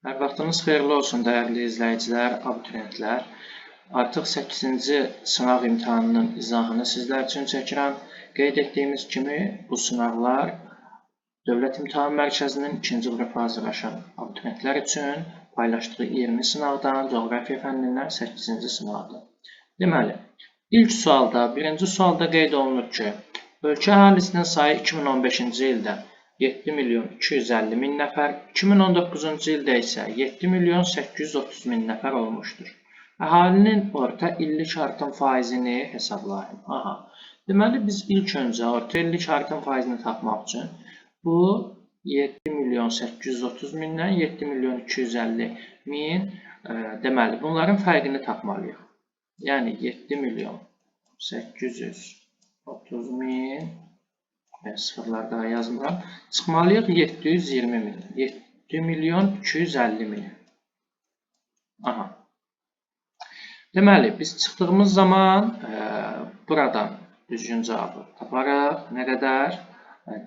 Hər vaxtınız xeyirli olsun, dəyərli izləyicilər, abituriyentlər. Artıq 8-ci sınaq imtahanının izahını sizlər üçün çəkirəm. Qeyd etdiyimiz kimi, bu sınaqlar Dövlət İmtahan Mərkəzinin 2-ci qrupa hazırlaşan abituriyentlər üçün paylaşdığı 20 sınaqdan coğrafiya fənnindən 8-ci sınaqdır. Deməli, ilk sualda, birinci sualda qeyd olunur ki, ölkə əhalisinin sayı 2015-ci ildə 7 milyon 250 min nəfər, 2019-cu ildə isə 7 milyon 830 min nəfər olmuşdur. Əhalinin orta illik artım faizini hesablayın. Deməli, biz ilk öncə orta illik artım faizini tapmaq üçün bu 7 milyon 830 mindən 7 milyon 250 min, deməli, bunların fərqini tapmalıyıq. Yəni, 7 milyon 830 min, sıfırlar daha yazmıram. Çıxmalıyıq 720 min. 7 milyon 250 min. Deməli, biz çıxdığımız zaman buradan düzgün cavabı taparıq. Nə qədər?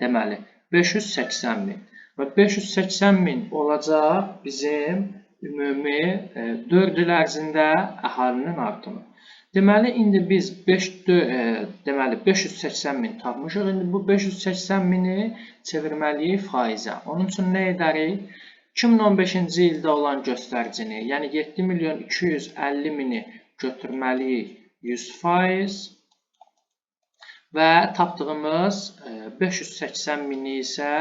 Deməli, 580 min. Və 580 min olacaq bizim ümumi 4 il ərzində əhalinin artımı. Deməli, indi biz 580 min tapmışıq. İndi bu 580 mini çevirməliyik faizə. Onun üçün nə edərik? 2015-ci ildə olan göstəricini, yəni 7 milyon 250 mini götürməliyik 100% və tapdığımız 580 mini isə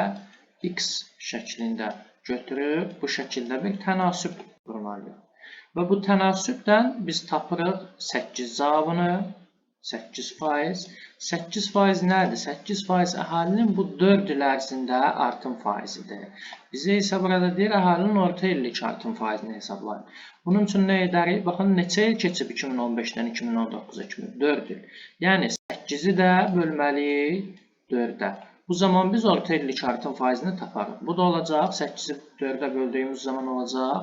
x şəklində götürüb bu şəkildə bir tənasüb qurmalıyıq. Və bu tənasübdən biz tapırıq 8 cavabını, 8%. 8% nədir? 8% əhalinin bu 4 il ərzində artım faizidir. Bizə isə burada deyir, əhalinin orta illik artım faizini hesablayın. Bunun üçün nə edərik? Baxın, neçə il keçib 2015-dən 2019-a kimi? 4 il. Yəni, 8-i də bölməliyik 4-ə. Bu zaman biz orta illik artım faizini taparıq. Bu da olacaq, 8-i 4-ə böldüyümüz zaman olacaq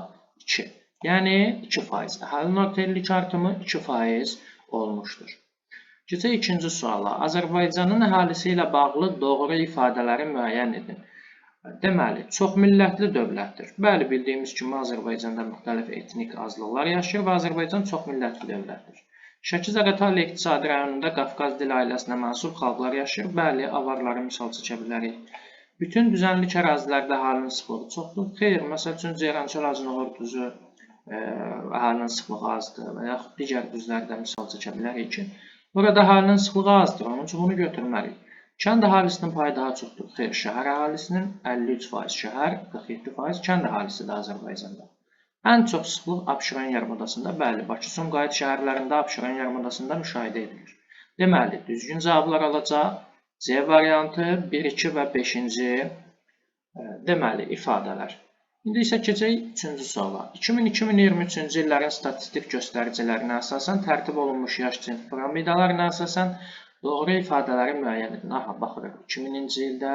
2. Yəni 2%. Əhalinin orta illik artımı 2% olmuşdur. Keçək ikinci suala. Azərbaycanın əhalisi ilə bağlı doğru ifadələri müəyyən edin. Deməli, çoxmillətli dövlətdir. Bəli, bildiyimiz kimi Azərbaycanda müxtəlif etnik azlıqlar yaşayır və Azərbaycan çoxmillətli dövlətdir. Şəki-Zaqatala iqtisadi rayonunda Qafqaz dil ailəsinə mənsub xalqlar yaşayır. Bəli, avarları misal çəkə bilərik. Bütün düzənlik ərazilərdə əhalinin sıxlığı çoxdur. Xeyr, məsəl üçün Ceyrançal Acınağır düzü əhalinin sıxlığı azdır və yaxud digər düzlərdə misal çəkə bilərik ki, burada əhalinin sıxlığı azdır, onun üçün bunu götürməliyik. Kənd əhalisinin payı daha çoxdur. Xeyr, şəhər əhalisinin 53%, şəhər 47%, kənd əhalisi də Azərbaycanda. Ən çox sıxlıq Abşeron yarımadasında, bəli, Bakı-Sumqayıt şəhərlərində Abşeron yarımadasında müşahidə edilir. Deməli, düzgün cavablar alacaq C variantı, 1, 2 və 5-ci deməli, ifadələr. İndi isə keçək 3-cü suala. 2000-2023-cü illərin statistik göstəricilərinə əsasən tərtib olunmuş yaş cins piramidalarına əsasən doğru ifadələri müəyyən edin. Baxırıq, 2000-ci ildə,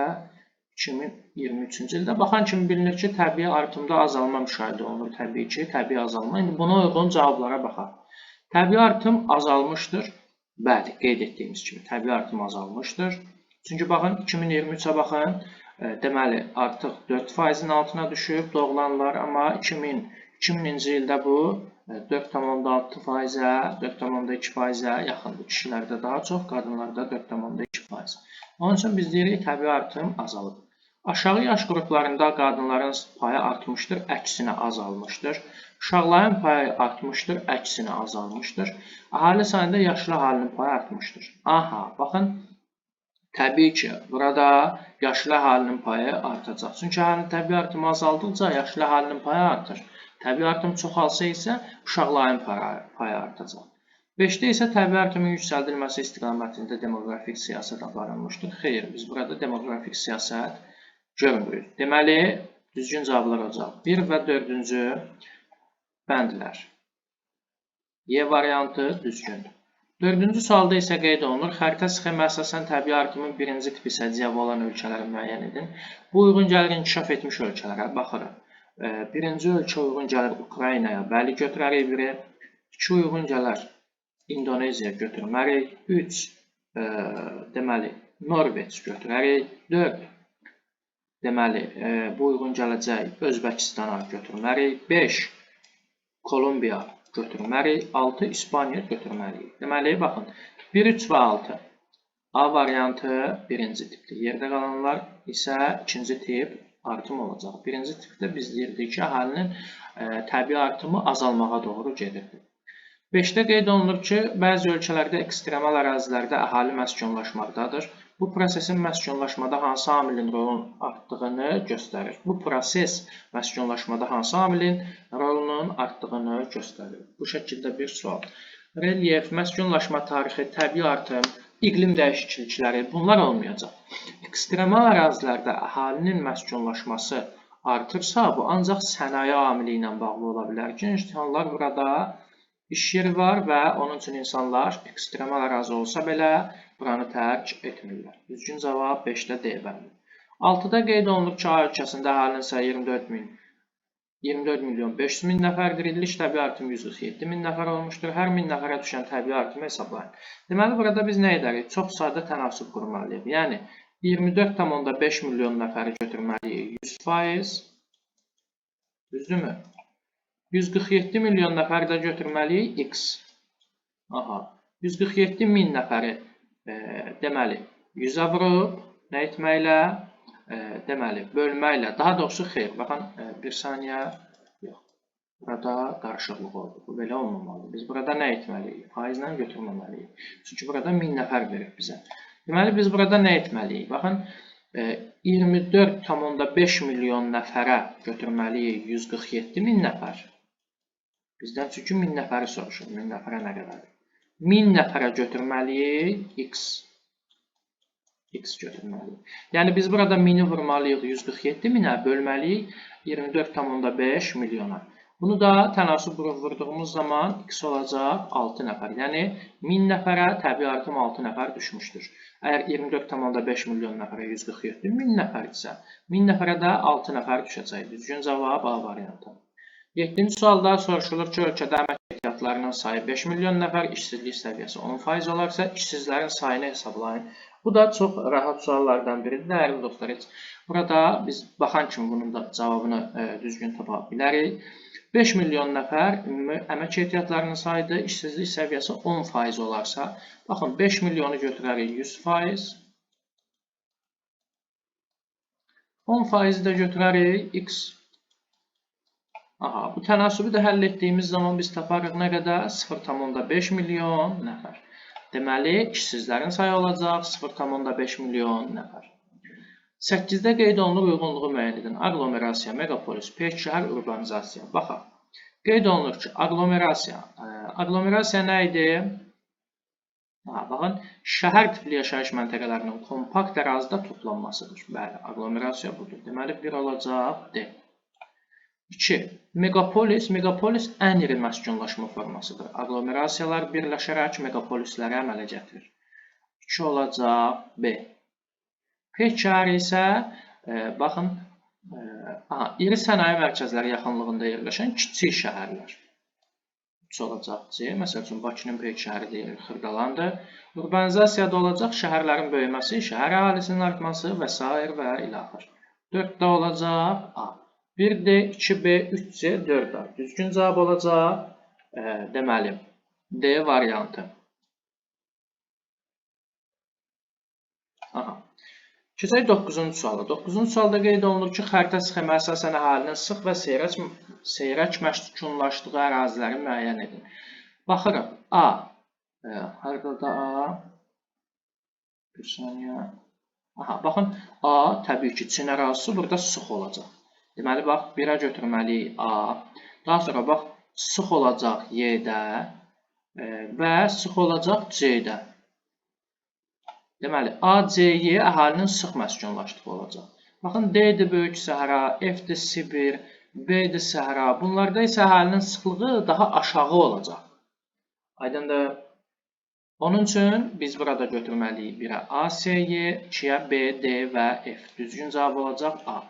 2023-cü ildə baxan kimi bilinir ki, təbii artımda azalma müşahidə olunur. Təbii ki, təbii azalma. İndi buna uyğun cavablara baxaq. Təbii artım azalmışdır. Bəli, qeyd etdiyimiz kimi, təbii artım azalmışdır. Çünki baxın, 2023-ə baxın. Deməli, artıq 4%-in altına düşüb doğulanlar, amma 2000-ci ildə bu 4,6%-ə, 4,2%-ə yaxındır. Kişilərdə daha çox, qadınlarda 4,2%. Onun üçün biz deyirik, təbii artım azalıb. Aşağı yaş qruplarında qadınların payı artmışdır, əksinə azalmışdır. Uşaqların payı artmışdır, əksinə azalmışdır. Əhali sayında yaşlı əhalinin payı artmışdır. Baxın. Təbii ki, burada yaşlı əhalinin payı artacaq. Çünki əhalinin təbii artımı azaldıqca yaşlı əhalinin payı artır. Təbii artım çoxalsa isə uşaqların payı artacaq. 5-də isə təbii artımın yüksəldilməsi istiqamətində demoqrafik siyasət aparılmışdır. Xeyr, biz burada demoqrafik siyasət görmürük. Deməli, düzgün cavablar olacaq. 1 və 4-cü bəndlər. Y variantı düzgündür. 4-cü sualda isə qeyd olunur, xəritə sxemə əsasən təbii artımın birinci tipi səciyyəvi olan ölkələri müəyyən edin. Bu uyğun gəlir inkişaf etmiş ölkələrə baxırıq. Birinci ölkə uyğun gəlir Ukraynaya, bəli götürərik 1-i. 2 uyğun gələr İndoneziya götürmərik. 3, deməli, Norveç götürərik. 4, deməli, bu uyğun gələcək Özbəkistana götürməliyik. 5 Kolumbiya götürməliyik. 6 İspaniya götürməliyik. Deməli, baxın, 1, 3 və 6. A variantı birinci tipdir. Yerdə qalanlar isə ikinci tip artım olacaq. Birinci tipdə biz deyirdik ki, əhalinin təbii artımı azalmağa doğru gedirdi. 5-də qeyd olunur ki, bəzi ölkələrdə ekstremal ərazilərdə əhali məskunlaşmaqdadır. Bu prosesin məskunlaşmada hansı amilin rolunun artdığını göstərir. Bu proses məskunlaşmada hansı amilin rolunun artdığını göstərir. Bu şəkildə bir sual. Relyef, məskunlaşma tarixi, təbii artım, iqlim dəyişiklikləri bunlar olmayacaq. Ekstremal ərazilərdə əhalinin məskunlaşması artırsa, bu ancaq sənaye amili ilə bağlı ola bilər ki, insanlar burada iş yeri var və onun üçün insanlar ekstremal ərazi olsa belə buranı tərk etmirlər. Düzgün cavab 5-də D bəlidir. 6-da qeyd olunur ki, A ölkəsində əhalinin sayı 24 milyon 500 min nəfərdir. İllik təbii artım 147 min nəfər olmuşdur. Hər 1000 nəfərə düşən təbii artımı hesablayın. Deməli, burada biz nə edərik? Çox sadə tənasüb qurmalıyıq. Yəni, 24,5 milyon nəfəri götürməliyik 100%. Düzdürmü? 147 milyon nəfəri də götürməliyik X. 147 min nəfəri deməli 100-ə vurub, nə etməklə? Deməli, bölməklə, daha doğrusu xeyr, baxın, bir saniyə, yox, burada qarışıqlıq oldu, bu belə olmamalıdır. Biz burada nə etməliyik? Faizlə götürməməliyik. Çünki burada 1000 nəfər verir bizə. Deməli, biz burada nə etməliyik? Baxın, 24,5 milyon nəfərə götürməliyik 147 min nəfər. Bizdən çünki 1000 nəfəri soruşur, 1000 nəfərə nə qədərdir? 1000 nəfərə götürməliyik X. X götürməliyik. Yəni, biz burada 1000-i vurmalıyıq 147 minə, bölməliyik 24,5 milyona. Bunu da tənasüb vurduğumuz zaman X olacaq 6 nəfər. Yəni, 1000 nəfərə təbii artım 6 nəfər düşmüşdür. Əgər 24,5 milyon nəfərə 147 min nəfər isə, 1000 nəfərə də 6 nəfər düşəcək. Düzgün cavab A variantı. 7-ci sualda soruşulur ki, ölkədə əmək ehtiyatlarının sayı 5 milyon nəfər, işsizlik səviyyəsi 10% olarsa, işsizlərin sayını hesablayın. Bu da çox rahat suallardan biridir. Dəyərli dostlar, burada biz baxan kimi bunun da cavabını düzgün tapa bilərik. 5 milyon nəfər ümumi əmək ehtiyatlarının sayıdır, işsizlik səviyyəsi 10% olarsa, baxın 5 milyonu götürərik 100%, 10%-i də götürərik X. Bu tənasübü də həll etdiyimiz zaman biz taparıq nə qədər? 0,5 milyon nəfər. Deməli, işsizlərin sayı olacaq 0,5 milyon nəfər. 8-də qeyd olunur uyğunluğu müəyyən edin. Aglomerasiya, megapolis, peyk şəhər, urbanizasiya. Baxaq. Qeyd olunur ki, aglomerasiya nə idi? Baxın, şəhər tipli yaşayış məntəqələrinin kompakt ərazidə toplanmasıdır. Bəli, aglomerasiya budur. Deməli, 1 olacaq D. 2. Megapolis. Megapolis ən iri məskunlaşma formasıdır. Aglomerasiyalar birləşərək megapolisləri əmələ gətirir. 2 olacaq B. Peyk şəhəri isə, baxın, iri sənaye mərkəzləri yaxınlığında yerləşən kiçik şəhərlər. 3 olacaq C. Məsəl üçün, Bakının peyk şəhəri deyilir, Xırdalandır. Urbanizasiyada olacaq şəhərlərin böyüməsi, şəhər əhalisinin artması və s. və ilaxır. 4-də olacaq A. 1D, 2B, 3C, 4A. Düzgün cavab olacaq, deməli, D variantı. Keçək 9-cu suala. 9-cu sualda qeyd olunur ki, xəritə sxemə əsasən əhalinin sıx və seyrək məskunlaşdığı əraziləri müəyyən edin. Baxırıq, A. Harada A? Bir saniyə. Baxın, A, təbii ki, Çin ərazisi burada sıx olacaq. Deməli, bax, 1-ə götürməliyik A. Daha sonra, bax, sıx olacaq Y-də və sıx olacaq C-də. Deməli, A, C, Y əhalinin sıx məskunlaşdığı olacaq. Baxın, D-dir Böyük Səhra, F-dir Sibir, B-dir Səhra. Bunlarda isə əhalinin sıxlığı daha aşağı olacaq. Aydındır. Onun üçün biz burada götürməliyik 1-ə A, C, Y, 2-yə B, D və F. Düzgün cavab olacaq A.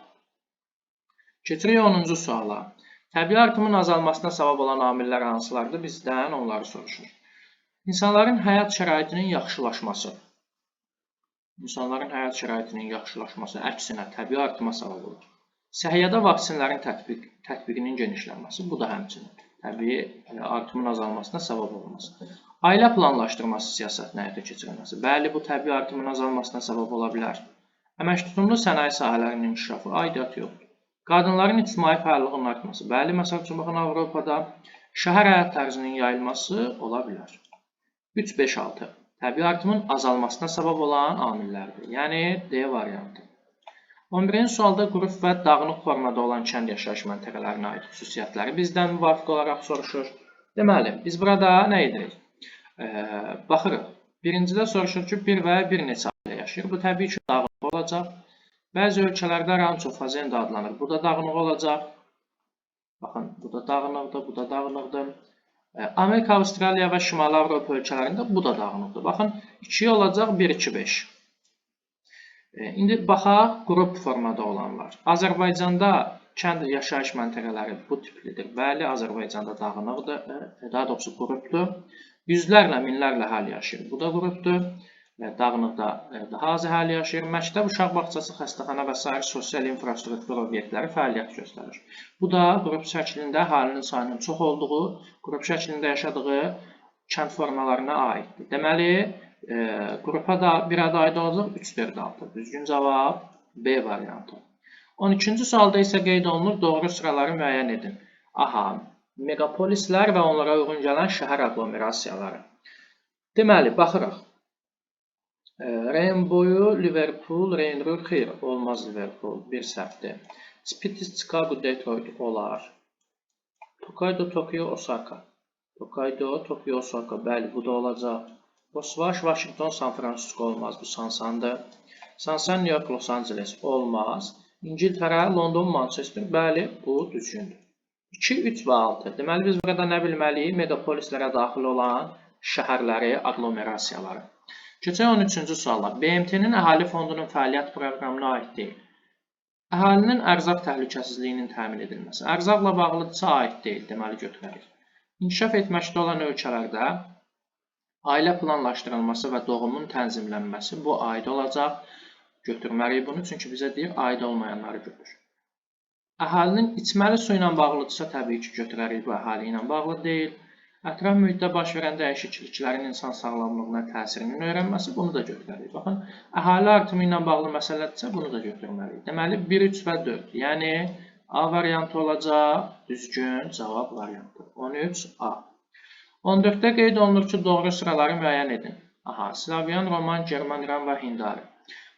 Keçirik 10-cu suala. Təbii artımın azalmasına səbəb olan amillər hansılardır? Bizdən onları soruşur. İnsanların həyat şəraitinin yaxşılaşması. insanların həyat şəraitinin yaxşılaşması, əksinə təbii artıma səbəb olur. Səhiyyədə vaksinlərin tətbiqinin genişlənməsi, bu da həmçinin təbii artımın azalmasına səbəb olmaz. Ailə planlaşdırması siyasətinin həyata keçirilməsi, bəli, bu təbii artımın azalmasına səbəb ola bilər. Əməktutumlu sənaye sahələrinin inkişafı, aidiyyatı yoxdur. Qadınların ictimai fəallığının artması, bəli, məsəl üçün, baxın, Avropada şəhər həyat tərzinin yayılması ola bilər. 3, 5, 6. Təbii artımın azalmasına səbəb olan amillərdir. Yəni, D variantı. 11-ci sualda qrup və dağınıq formada olan kənd yaşayış məntəqələrinə aid xüsusiyyətləri bizdən müvafiq olaraq soruşur. Deməli, biz burada nə edirik? Baxırıq. Birincidə soruşur ki, bir və bir neçə ailə yaşayır. Bu təbii ki, dağınıq olacaq. Bəzi ölkələrdə ranço fazenda adlanır. Bu da dağınıq olacaq. Baxın, bu da dağınıqdır, bu da dağınıqdır. Amerika, Avstraliya və Şimali Avropa ölkələrində bu da dağınıqdır. Baxın, 2 olacaq, 1, 2, 5. İndi baxaq, qrup formada olanlar. Azərbaycanda kənd yaşayış məntəqələri bu tiplidir. Bəli, Azərbaycanda dağınıqdır, daha doğrusu qrupdur. Yüzlərlə, minlərlə əhali yaşayır. Bu da qrupdur. Dağınıqda daha az əhali yaşayır. Məktəb, uşaq bağçası, xəstəxana və sair sosial infrastruktur obyektləri fəaliyyət göstərir. Bu da qrup şəklində əhalinin sayının çox olduğu, qrup şəklində yaşadığı kənd formalarına aiddir. Deməli, qrupa da bir adı aid olacaq 3, 4, 6. Düzgün cavab B variantı. 12-ci sualda isə qeyd olunur, doğru sıraları müəyyən edin. Aha, megapolislər və onlara uyğun gələn şəhər aglomerasiyaları. Deməli, baxırıq. Rainbow, Liverpool, Rainbow, xeyr, olmaz Liverpool, bir səhvdir. Spiti, Chicago, Detroit olar. Tokyo, Tokyo, Osaka. Tokyo, Tokyo, Osaka, bəli, bu da olacaq. Bosvaş, Washington, San Francisco olmaz, bu Sansandır. Sansan, New York, Los Angeles olmaz. İngiltərə, London, Manchester, bəli, bu düzgündür. 2, 3 və 6. Deməli, biz burada nə bilməliyik? Megapolislərə daxil olan şəhərləri, aglomerasiyaları. Keçək 13-cü suala. BMT-nin əhali fondunun fəaliyyət proqramına aid deyil. Əhalinin ərzaq təhlükəsizliyinin təmin edilməsi. Ərzaqla bağlıdırsa aid deyil, deməli götürərik. İnkişaf etməkdə olan ölkələrdə ailə planlaşdırılması və doğumun tənzimlənməsi bu aid olacaq. Götürməliyik bunu, çünki bizə deyir, aid olmayanları götür. Əhalinin içməli su ilə bağlıdırsa, təbii ki, götürərik, bu əhali ilə bağlı deyil. Ətraf mühitdə baş verən dəyişikliklərin insan sağlamlığına təsirinin öyrənməsi, bunu da götürərik. Baxın, əhali artımı ilə bağlı məsələdirsə, bunu da götürməliyik. Deməli, 1, 3 və 4. Yəni, A variantı olacaq, düzgün cavab variantı. 13, A. 14-də qeyd olunur ki, doğru sıraları müəyyən edin. Aha, Slavyan, Roman, German, İran və Hindari.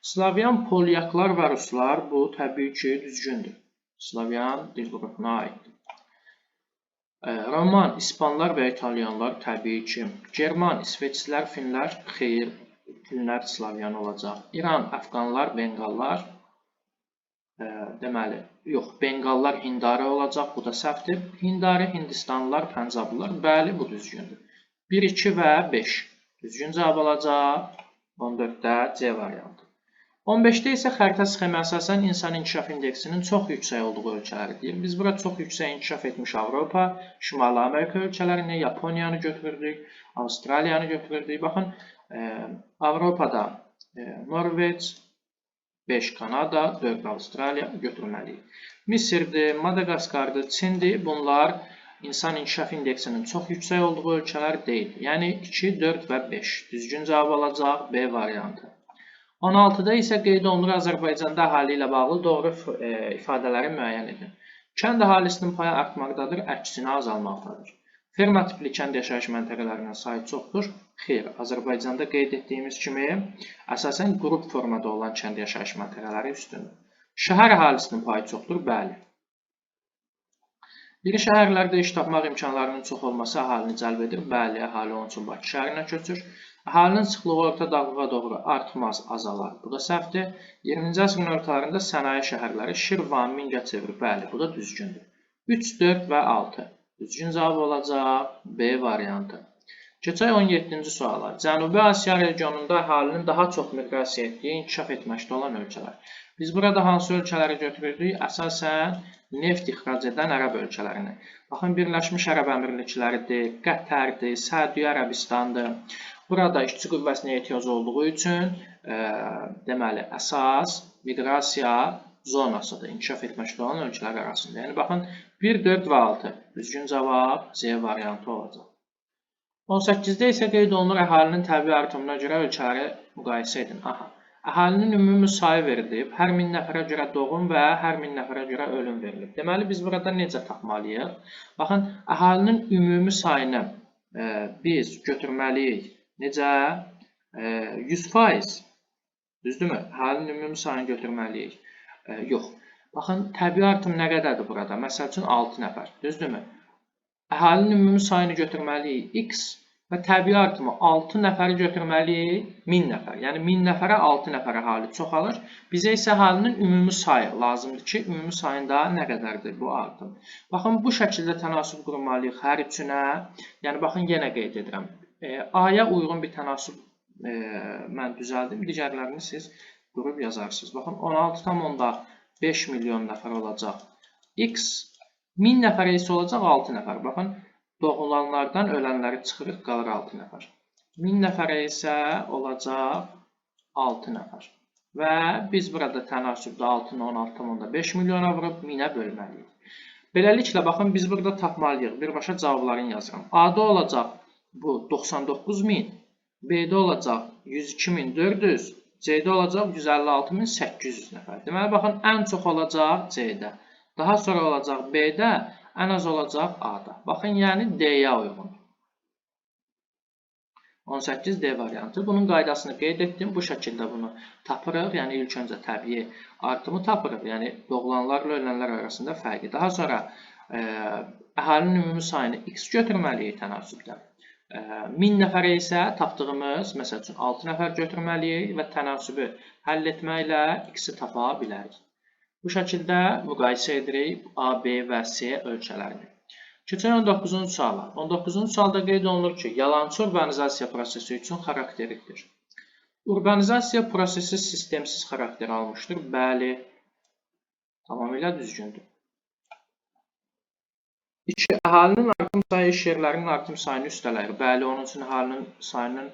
Slavyan, Polyaklar və Ruslar, bu təbii ki, düzgündür. Slavyan dil qrupuna aiddir. Roman, İspanlar və İtalyanlar təbii ki. German, İsveçlilər, Finlər, xeyr, Finlər Slavyan olacaq. İran, Əfqanlar, Benqallar, deməli, yox, Benqallar Hindari olacaq, bu da səhvdir. Hindari, Hindistanlılar, Pəncablılar, bəli, bu düzgündür. 1, 2 və 5. Düzgün cavab olacaq 14-də C variantı. 15-də isə xəritə sxemə əsasən insan inkişaf indeksinin çox yüksək olduğu ölkələri deyir. Biz burada çox yüksək inkişaf etmiş Avropa, Şimali Amerika ölkələrini, Yaponiyanı götürürdük, Avstraliyanı götürürdük. Baxın, Avropada Norveç, 5 Kanada, 4 Avstraliya götürməliyik. Misirdir, Madaqaskardır, Çindir. Bunlar insan inkişaf indeksinin çox yüksək olduğu ölkələr deyil. Yəni 2, 4 və 5. Düzgün cavab olacaq B variantı. 16-da isə qeyd olunur, Azərbaycanda əhali ilə bağlı doğru ifadələri müəyyən edin. Kənd əhalisinin payı artmaqdadır, əksinə azalmaqdadır. Ferma tipli kənd yaşayış məntəqələrinin sayı çoxdur. Xeyr, Azərbaycanda qeyd etdiyimiz kimi, əsasən qrup formada olan kənd yaşayış məntəqələri üstündür. Şəhər əhalisinin payı çoxdur, bəli. Bir şəhərlərdə iş tapmaq imkanlarının çox olması əhalini cəlb edir, bəli, əhali onun üçün Bakı şəhərinə köçür. Əhalinin sıxlığı orta dağlığa doğru artmaz, azalar. Bu da səhvdir. 20-ci əsrin ortalarında sənaye şəhərləri Şirvan, Mingəçevir, bəli, bu da düzgündür. 3, 4 və 6. Düzgün cavab olacaq B variantı. Keçək 17-ci suala. Cənubi Asiya regionunda əhalinin daha çox miqrasiya etdiyi, inkişaf etməkdə olan ölkələr. Biz burada hansı ölkələri götürürdük? Əsasən neft ixrac edən ərəb ölkələrini. Baxın, Birləşmiş Ərəb Əmirlikləridir, Qətərdir, Səudiyyə Ərəbistandır. Burada işçi qüvvəsinə ehtiyac olduğu üçün deməli, əsas miqrasiya zonasıdır, inkişaf etməkdə olan ölkələr arasında. Yəni, baxın, 1, 4 və 6. Düzgün cavab C variantı olacaq. 18-də isə qeyd olunur, əhalinin təbii artımına görə ölkələri müqayisə edin. Aha. Əhalinin ümumi sayı verilib, hər 1000 nəfərə görə doğum və hər 1000 nəfərə görə ölüm verilib. Deməli, biz burada necə tapmalıyıq? Baxın, əhalinin ümumi sayını biz götürməliyik. Necə? 100%. Düzdürmü? Əhalinin ümumi sayını götürməliyik. Yox. Baxın, təbii artım nə qədərdir burada? Məsəl üçün 6 nəfər. Düzdürmü? Əhalinin ümumi sayını götürməliyik x və təbii artımı 6 nəfəri götürməliyik 1000 nəfər. Yəni 1000 nəfərə 6 nəfər əhali çoxalır. Bizə isə əhalinin ümumi sayı lazımdır ki, ümumi sayında nə qədərdir bu artım. Baxın, bu şəkildə tənasüb qurmalıyıq hər üçünə. Yəni, baxın, yenə qeyd edirəm. A-ya uyğun bir tənasüb mən düzəldim. Digərlərini siz qurub yazarsınız. Baxın, 16,5 milyon nəfər olacaq x. 1000 nəfərə isə olacaq 6 nəfər. Baxın, doğulanlardan ölənləri çıxırıq, qalır 6 nəfər. 1000 nəfərə isə olacaq 6 nəfər. Və biz burada tənasübdə 6-nı 16,5 milyona vurub 1000-ə bölməliyik. Beləliklə, baxın, biz burada tapmalıyıq. Birbaşa cavablarını yazıram. A-da olacaq bu 99.000, B-də olacaq 102.400, C-də olacaq 156.800 nəfər. Deməli, baxın, ən çox olacaq C-də. Daha sonra olacaq B-də, ən az olacaq A-da. Baxın, yəni D-yə uyğun. 18 D variantı. Bunun qaydasını qeyd etdim. Bu şəkildə bunu tapırıq. Yəni, ilk öncə təbii artımı tapırıq. Yəni, doğulanlarla ölənlər arasında fərqi. Daha sonra əhalinin ümumi sayını x götürməliyik tənasübdən. 1000 nəfərə isə tapdığımız, məsəl üçün 6 nəfər götürməliyik və tənasübü həll etməklə x-i tapa bilərik. Bu şəkildə müqayisə edirik A, B və C ölkələrini. Keçək 19-cu suala. 19-cu sualda qeyd olunur ki, yalançı urbanizasiya prosesi üçün xarakterikdir. Urbanizasiya prosesi sistemsiz xarakter almışdır. Bəli, tamamilə düzgündür. 2. Əhalinin artım sayı iş yerlərinin artım sayını üstələyir. Bəli, onun üçün əhalinin sayının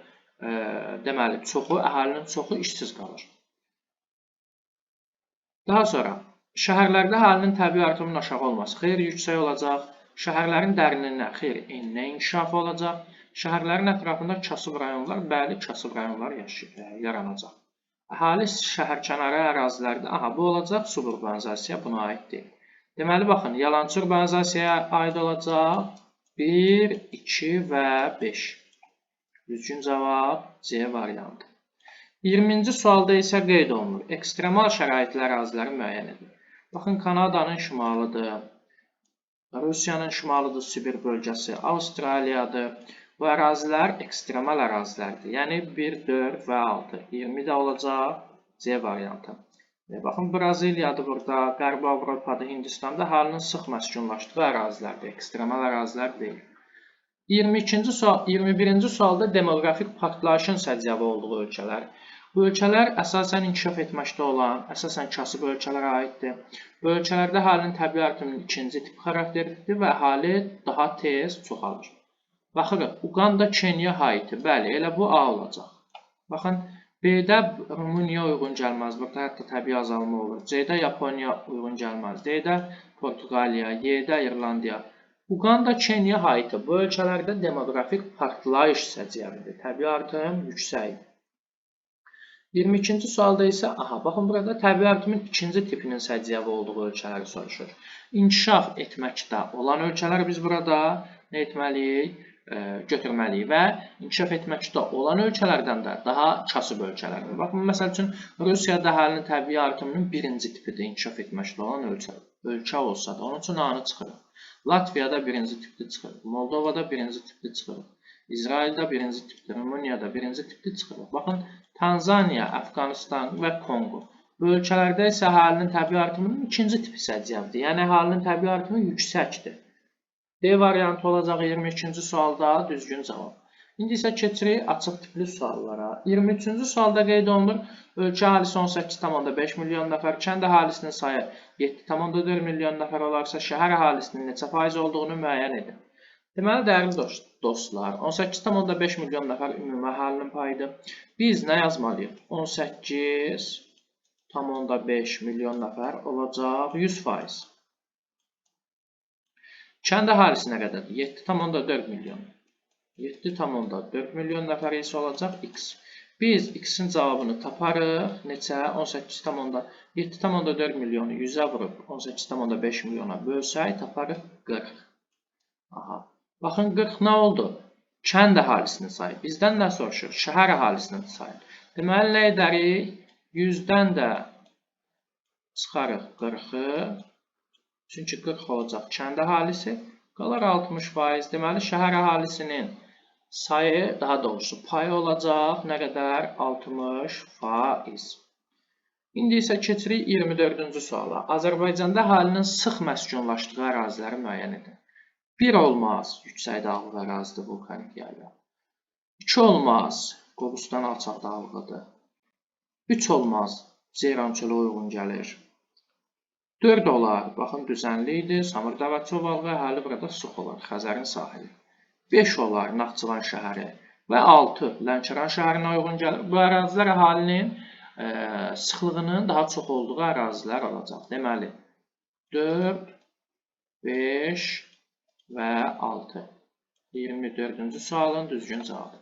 deməli, əhalinin çoxu işsiz qalır. Daha sonra, şəhərlərdə əhalinin təbii artımının aşağı olması xeyli yüksək olacaq. Şəhərlərin dərinliyinə xeyli enlə inkişaf olacaq. Şəhərlərin ətrafında kasıb rayonlar, bəli, kasıb rayonlar yaranacaq. Əhali şəhərkənarı ərazilərdə, bu olacaq suburbanizasiya, buna aid deyil. Deməli, baxın, yalançı urbanizasiyaya aid olacaq 1, 2 və 5. Düzgün cavab C variantı. 20-ci sualda isə qeyd olunur. Ekstremal şəraitli əraziləri müəyyən edilir. Baxın, Kanadanın şimalıdır, Rusiyanın şimalıdır, Sibir bölgəsi, Avstraliyadır. Bu ərazilər ekstremal ərazilərdir. Yəni 1, 4 və 6. 20 də olacaq C variantı. Baxın, Braziliyadır burada, Qərbi Avropada, Hindistanda əhalinin sıx məskunlaşdığı ərazilərdir. Ekstremal ərazilər deyil. 21-ci sualda demoqrafik partlayışın səciyyəvi olduğu ölkələr. Bu ölkələr əsasən inkişaf etməkdə olan, əsasən kasıb ölkələrə aiddir. Bu ölkələrdə əhalinin təbii artımının ikinci tip xarakteridir və əhali daha tez çoxalır. Baxırıq, Uqanda, Kenya, Haiti. Bəli, elə bu A olacaq. Baxın, B-də Rumıniya uyğun gəlməz, burada hətta təbii azalma olur. C-də Yaponiya uyğun gəlməz. D-də Portuqaliya, Y-də İrlandiya. Uqanda, Kenya, Haiti. Bu ölkələrdə demoqrafik partlayış səciyyəvidir. Təbii artım yüksəkdir. 22-ci sualda isə, baxın, burada təbii artımın ikinci tipinin səciyyəvi olduğu ölkələri soruşur. İnkişaf etməkdə olan ölkələr biz burada nə etməliyik? Götürməliyik və inkişaf etməkdə olan ölkələrdən də daha kasıb ölkələrdir. Baxın, məsəl üçün, Rusiyada əhalinin təbii artımının birinci tipidir inkişaf etməkdə olan ölkə olsa da, onun üçün A-nı çıxırıq. Latviyada birinci tipli çıxırıq, Moldovada birinci tipli çıxırıq, İsraildə birinci tipli, Rumuniyada birinci tipli çıxırıq. Baxın, Tanzaniya, Əfqanistan və Kongo. Bu ölkələrdə isə əhalinin təbii artımının ikinci tipi səciyyəvidir. Yəni, əhalinin təbii artımı yüksəkdir. D variantı olacaq 22-ci sualda düzgün cavab. İndi isə keçirik açıq tipli suallara. 23-cü sualda qeyd olunur, ölkə əhalisi 18,5 milyon nəfər, kənd əhalisinin sayı 7,4 milyon nəfər olarsa, şəhər əhalisinin neçə faiz olduğunu müəyyən edin. Deməli, dəyərli dostlar, dostlar, 18,5 milyon nəfər ümumi əhalinin payıdır. Biz nə yazmalıyıq? 18,5 milyon nəfər olacaq 100%. Kənd əhalisi nə qədərdir? 7,4 milyon. 7,4 milyon nəfər isə olacaq x. Biz x-in cavabını taparıq. Neçə? 7,4 milyonu 100-ə vurub 18,5 milyona bölsək, taparıq 40. Aha. Baxın 40 nə oldu? Kənd əhalisinin sayı. Bizdən nə soruşur? Şəhər əhalisinin sayı. Deməli, nə edərik? 100-dən də çıxarıq 40-ı. Çünki 40 olacaq kənd əhalisi. Qalar 60%. Deməli, şəhər əhalisinin sayı, daha doğrusu payı olacaq nə qədər? 60%. İndi isə keçirik 24-cü suala. Azərbaycanda əhalinin sıx məskunlaşdığı əraziləri müəyyən edin. 1 olmaz, yüksək dağlıq ərazidir, vulkanik yayla. 2 olmaz, Qobustan alçaq dağlıqdır. 3 olmaz, Ceyran çölü uyğun gəlir. 4 olar, baxın düzənli idi, Samurdağ və Çobalı əhali burada sıx olar, Xəzərin sahili. 5 olar, Naxçıvan şəhəri və 6 Lənkəran şəhərinə uyğun gəlir. Bu ərazilər əhalinin sıxlığının daha çox olduğu ərazilər olacaq. Deməli, 4, 5 və 6. 24-cü sualın düzgün cavabı.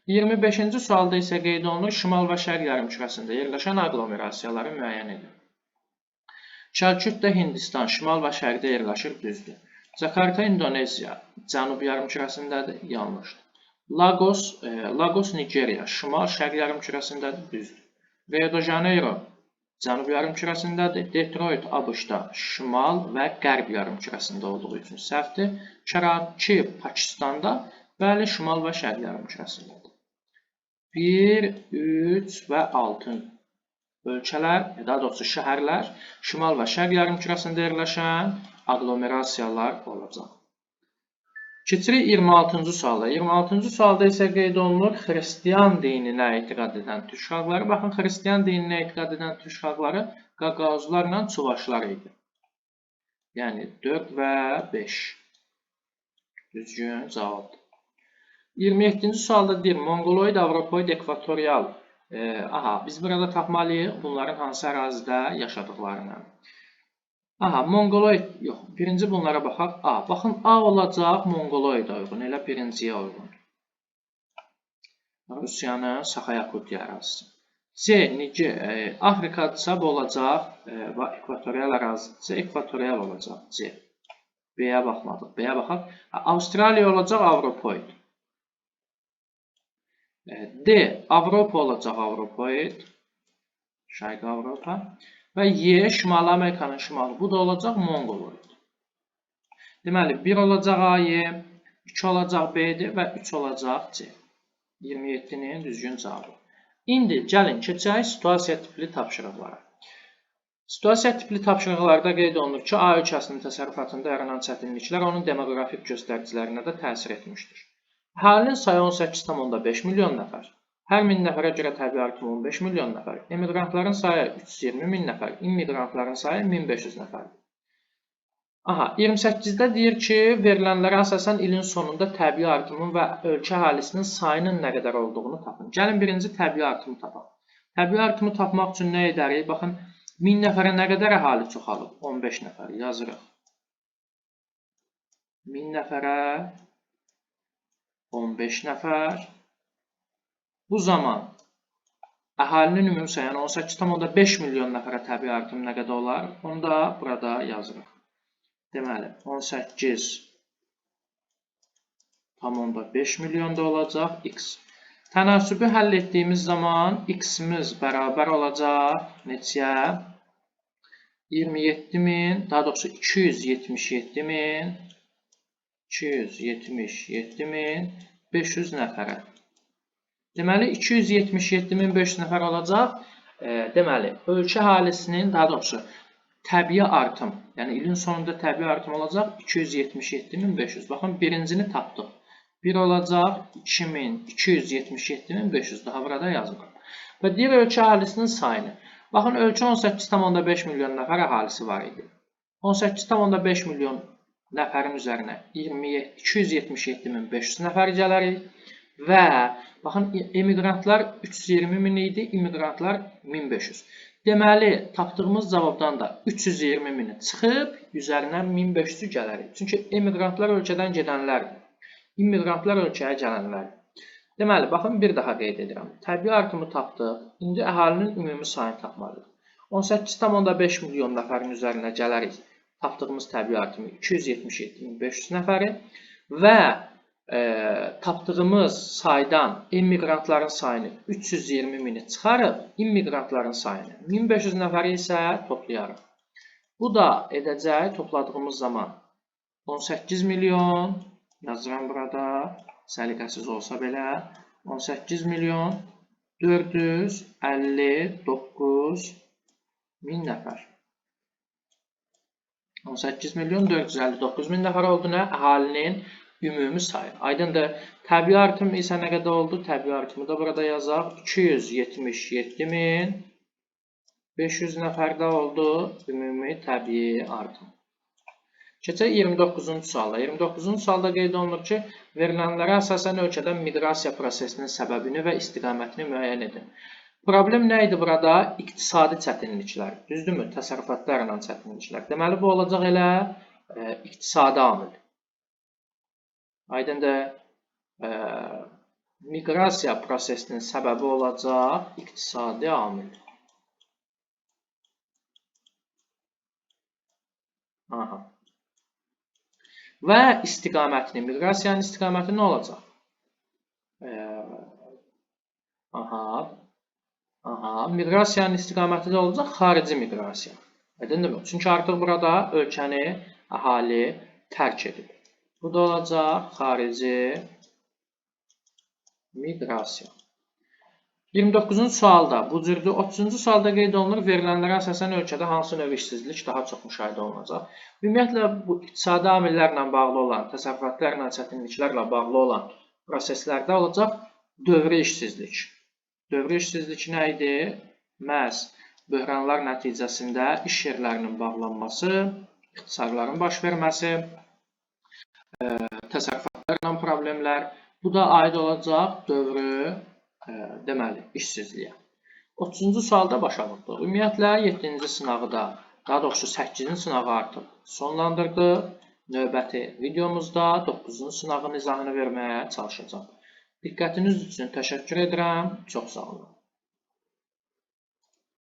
25-ci sualda isə qeyd olunur, şimal və şərq yarımkürəsində yerləşən aqlomerasiyaları müəyyən edin. Kəlkütdə Hindistan, şimal və şərqdə yerləşir, düzdür. Jakarta, Indoneziya, cənub yarımkürəsindədir, yanlışdır. Lagos, Nigeriya, şimal, şərq yarımkürəsindədir, düzdür. Rio de Janeiro, cənub yarımkürəsindədir. Detroit, ABŞ-da, şimal və qərb yarımkürəsində olduğu üçün səhvdir. Karachi, Pakistanda, bəli, şimal və şərq yarımkürəsindədir. 1, 3 və 6 ölkələr, daha doğrusu şəhərlər, şimal və şərq yarımkürəsində yerləşən aqlomerasiyalar olacaq. Keçirik 26-cı suala. 26-cı sualda isə qeyd olunur, xristian dininə etiqad edən türk xalqları. Baxın, xristian dininə etiqad edən türk xalqları qaqavuzlarla çuvaşlar idi. Yəni 4 və 5. Düzgün cavabdır. 27-ci sualda deyir, Mongoloid, Avropoid, Ekvatorial. Biz burada tapmalıyıq bunların hansı ərazidə yaşadıqlarını. Mongoloid, yox, birinci bunlara baxaq. Baxın, A olacaq Mongoloida uyğun, elə birinciyə uyğun. Rusiyanın Saxa-Yakutiya ərazisi. C, Afrikadırsa bu olacaq, ekvatorial ərazidirsə, ekvatorial olacaq C. B-yə baxmadıq, B-yə baxaq. Avstraliya olacaq Avropoid. D, Avropa olacaq Avropoid. Şərqi Avropa. Və Y, Şimali Amerikanın şimalı. Bu da olacaq Mongoloid. Deməli, 1 olacaq A, Y, 2 olacaq B-dir və 3 olacaq C. 27-nin düzgün cavabı. İndi gəlin, keçək situasiya tipli tapşırıqlara. Situasiya tipli tapşırıqlarda qeyd olunur ki, A ölkəsinin təsərrüfatında yaranan çətinliklər onun demoqrafik göstəricilərinə də təsir etmişdir. Əhalinin sayı 18,5 milyon nəfər. Hər 1000 nəfərə görə təbii artım 15 milyon nəfər. Emigrantların sayı 320 min nəfər. İmmigrantların sayı 1500 nəfərdir. 28-də deyir ki, verilənlərə əsasən ilin sonunda təbii artımın və ölkə əhalisinin sayının nə qədər olduğunu tapın. Gəlin, birinci təbii artımı tapaq. Təbii artımı tapmaq üçün nə edərik? Baxın, 1000 nəfərə nə qədər əhali çoxalıb? 15 nəfər yazırıq. 1000 nəfərə 15 nəfər. Bu zaman əhalinin ümumi sayı 18,5 milyon nəfərə təbii artım nə qədər olar? Onu da burada yazırıq. Deməli, 18,5 milyonda olacaq x. Tənasübü həll etdiyimiz zaman x-imiz bərabər olacaq neçəyə? 27.000, daha doğrusu 277.500 nəfərə. Deməli, 277.500 nəfər olacaq. Deməli, ölkə əhalisinin, daha doğrusu təbii artım, yəni ilin sonunda təbii artım olacaq 277.500. Baxın, birincini tapdıq. 1 olacaq 277.500. Daha burada yazılır. Və deyir ölkə əhalisinin sayını. Baxın, ölkə 18,5 milyon nəfər əhalisi var idi. 18,5 milyon nəfərin üzərinə 277.500 nəfər gələrik və baxın, emigrantlar 320 min idi, immigrantlar 1500. Deməli, tapdığımız cavabdan da 320 mini çıxıb, üzərinə 1500-ü gələrik. Çünki emigrantlar ölkədən gedənlərdir, immigrantlar ölkəyə gələnlərdir. Deməli, baxın, bir daha qeyd edirəm. Təbii artımı tapdıq. İndi əhalinin ümumi sayını tapmalıyıq. 18,5 milyon nəfərin üzərinə gələrik. Tapdığımız təbii artımı 277.500 nəfəri və tapdığımız saydan immigrantların sayını 320 mini çıxarıb, immigrantların sayını 1500 nəfəri isə toplayarıq. Bu da edəcək, topladığımız zaman 18 milyon, yazıram burada, səliqəsiz olsa belə, 18 milyon 459 min nəfər. 18 milyon 459 min nəfər oldu nə? Əhalinin ümumi sayı. Aydındır. Təbii artım isə nə qədər oldu? Təbii artımı da burada yazaq. 277.500 nəfərdə oldu ümumi təbii artım. Keçək 29-cu suala. 29-cu sualda qeyd olunur ki, verilənlərə əsasən ölkədə miqrasiya prosesinin səbəbini və istiqamətini müəyyən edin. Problem nə idi burada? İqtisadi çətinliklər. Düzdürmü? Təsərrüfatlarla çətinliklər. Deməli, bu olacaq elə iqtisadi amil. Aydındır. Miqrasiya prosesinin səbəbi olacaq iqtisadi amil. Və istiqamətini, miqrasiyanın istiqaməti nə olacaq? Miqrasiyanın istiqaməti də olacaq xarici miqrasiya. Aydındırmı? Çünki artıq burada ölkəni əhali tərk edib. Bu da olacaq xarici miqrasiya. 29-cu sualda bu cürdür. 30-cu sualda qeyd olunur, verilənlərə əsasən ölkədə hansı növ işsizlik daha çox müşahidə olunacaq. Ümumiyyətlə, bu iqtisadi amillərlə bağlı olan, təsərrüfatlarla, çətinliklərlə bağlı olan proseslərdə olacaq dövrü işsizlik. Dövrü işsizlik nə idi? Məhz böhranlar nəticəsində iş yerlərinin bağlanması, ixtisarların baş verməsi, təsərrüfatlarla problemlər. Bu da aid olacaq dövrü, deməli, işsizliyə. 30-cu sualda başa vurduq. Ümumiyyətlə, 7-ci sınağı da, daha doğrusu 8-ci sınağı artıq sonlandırdıq. Növbəti videomuzda 9-cu sınağın izahını verməyə çalışacağım. Diqqətiniz üçün təşəkkür edirəm. Çox sağ olun.